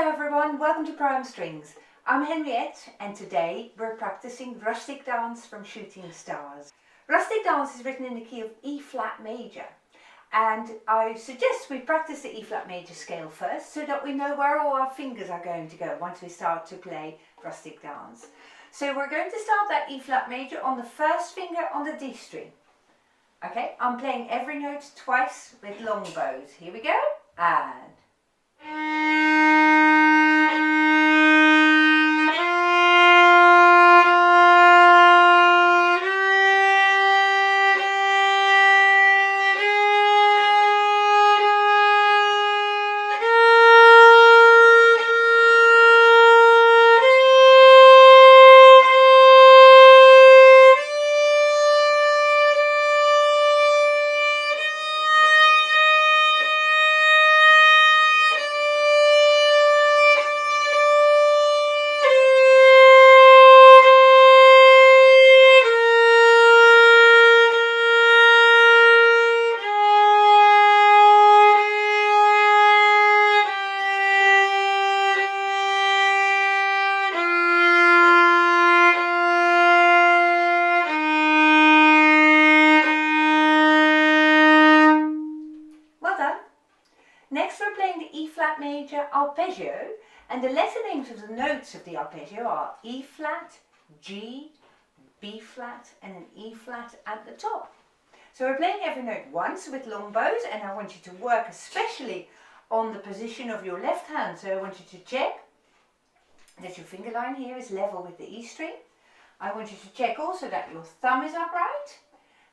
Hello everyone, welcome to Prime Strings. I'm Henriette and today we're practicing Rustic Dance from Shooting Stars. Rustic Dance is written in the key of E-flat major, and I suggest we practice the E-flat major scale first so that we know where all our fingers are going to go once we start to play Rustic Dance. So we're going to start that E-flat major on the first finger on the D string. Okay, I'm playing every note twice with long bows. Here we go, and next we're playing the E-flat major arpeggio, and the letter names of the notes of the arpeggio are E-flat, G, B-flat and an E-flat at the top. So we're playing every note once with long bows, and I want you to work especially on the position of your left hand. So I want you to check that your finger line here is level with the E string. I want you to check also that your thumb is upright,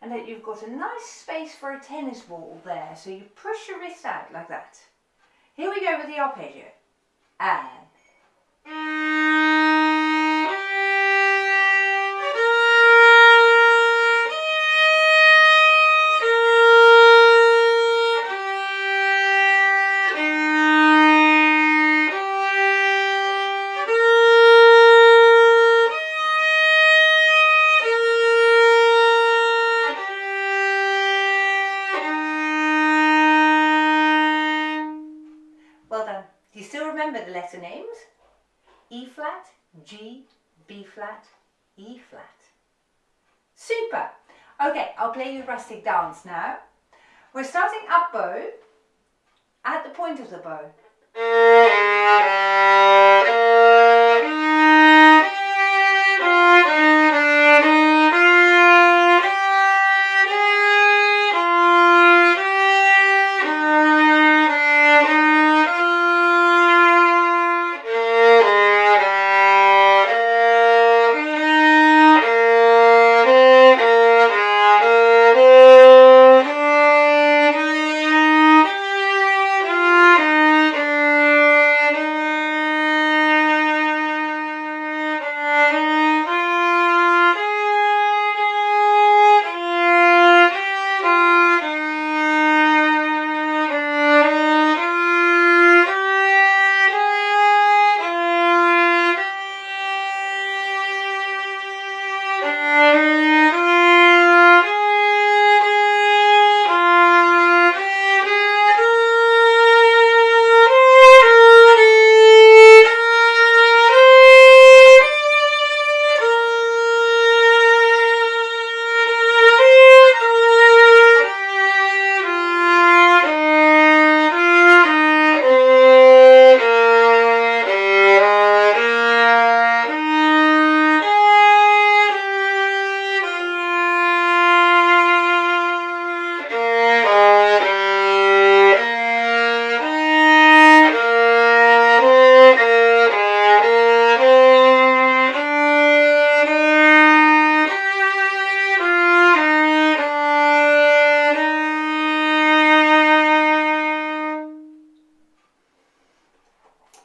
and that you've got a nice space for a tennis ball there, so you push your wrist out like that. Here we go with the arpeggio. And well done. Do you still remember the letter names? E-flat, G, B-flat, E-flat. Super! Okay, I'll play you Rustic Dance now. We're starting up bow at the point of the bow.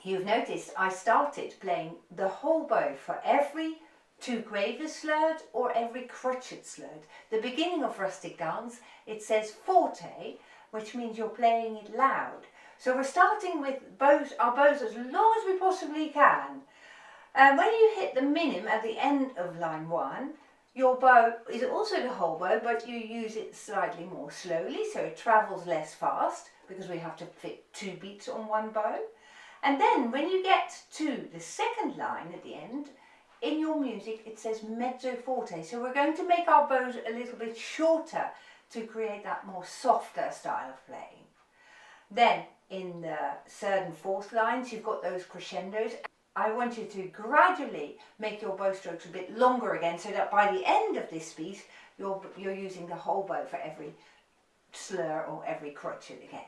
You've noticed I started playing the whole bow for every two-quaver slurred or every crotchet slurred. The beginning of Rustic Dance, it says forte, which means you're playing it loud. So we're starting with our bows as long as we possibly can. And when you hit the minim at the end of line 1, your bow is also the whole bow, but you use it slightly more slowly, so it travels less fast, because we have to fit 2 beats on one bow. And then when you get to the second line at the end, in your music it says mezzo forte. So we're going to make our bows a little bit shorter to create that more softer style of playing. Then in the third and fourth lines you've got those crescendos. I want you to gradually make your bow strokes a bit longer again, so that by the end of this piece you're using the whole bow for every slur or every crotchet again.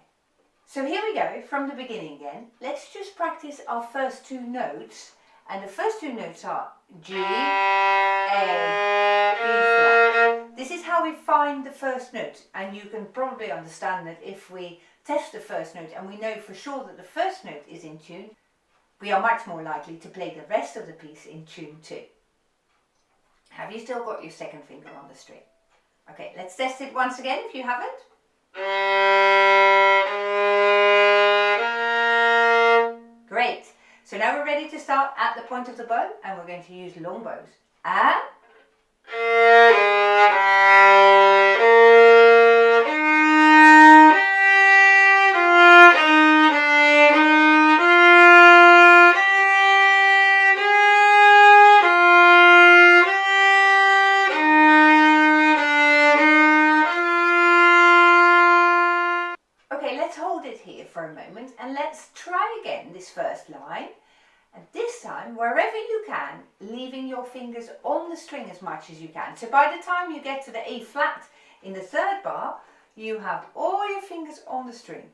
So here we go from the beginning again. Let's just practice our first two notes, and the first two notes are G, A, B flat. This is how we find the first note, and you can probably understand that if we test the first note and we know for sure that the first note is in tune, we are much more likely to play the rest of the piece in tune too. Have you still got your second finger on the string? Okay, let's test it once again if you haven't. Great. So now we're ready to start at the point of the bow, and we're going to use long bows. And for a moment, and let's try again this first line, and this time wherever you can, leaving your fingers on the string as much as you can. So by the time you get to the A flat in the third bar, you have all your fingers on the string.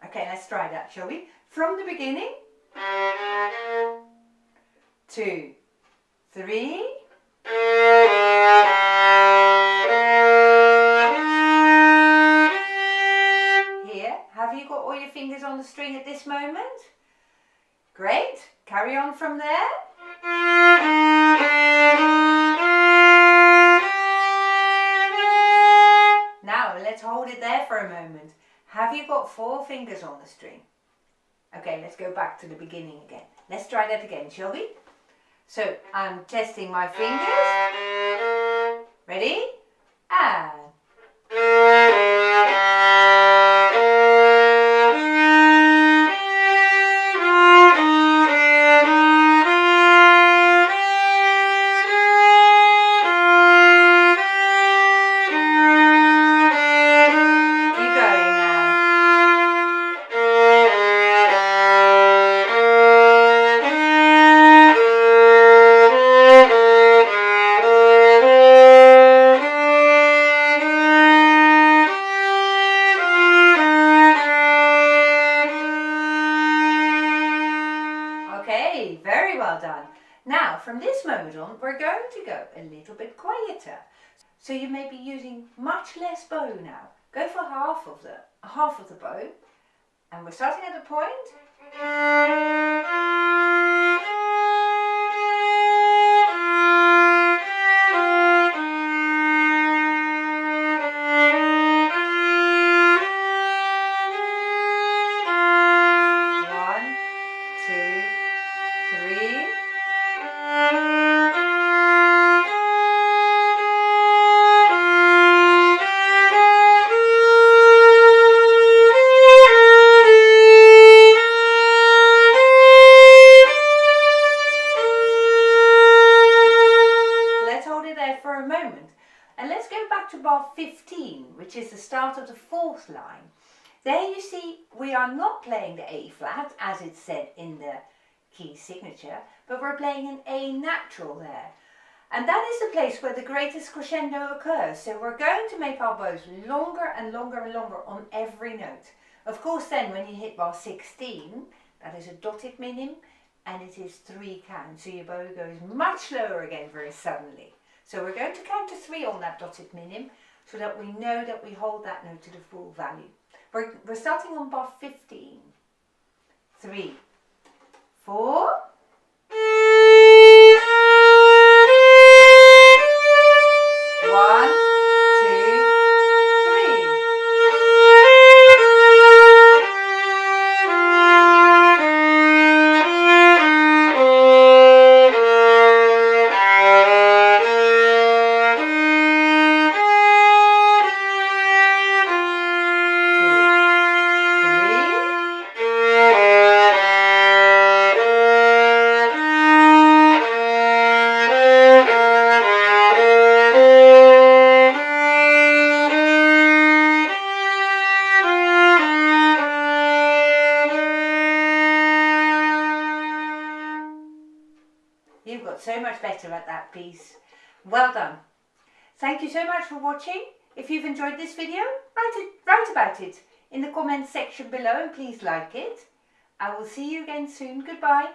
Okay, let's try that, shall we? From the beginning. 2, 3. Have you got all your fingers on the string at this moment? Great. Carry on from there. Now let's hold it there for a moment. Have you got 4 fingers on the string? Okay, let's go back to the beginning again. Let's try that again, shall we? So I'm testing my fingers. Ready? And now, from this moment on, we're going to go a little bit quieter. So you may be using much less bow now. Go for half of the bow, and we're starting at a point. Bar 15, which is the start of the 4th line. There you see we are not playing the A flat as it's said in the key signature, but we're playing an A natural there. And that is the place where the greatest crescendo occurs. So we're going to make our bows longer and longer and longer on every note. Of course then when you hit bar 16, that is a dotted minim, and it is 3 counts. So your bow goes much lower again very suddenly. So we're going to count to 3 on that dotted minim, so that we know that we hold that note to the full value. We're starting on bar 15. 3, 4. got so much better at that piece. Well done. Thank you so much for watching. If you've enjoyed this video, write about it in the comments section below and please like it. I will see you again soon. Goodbye.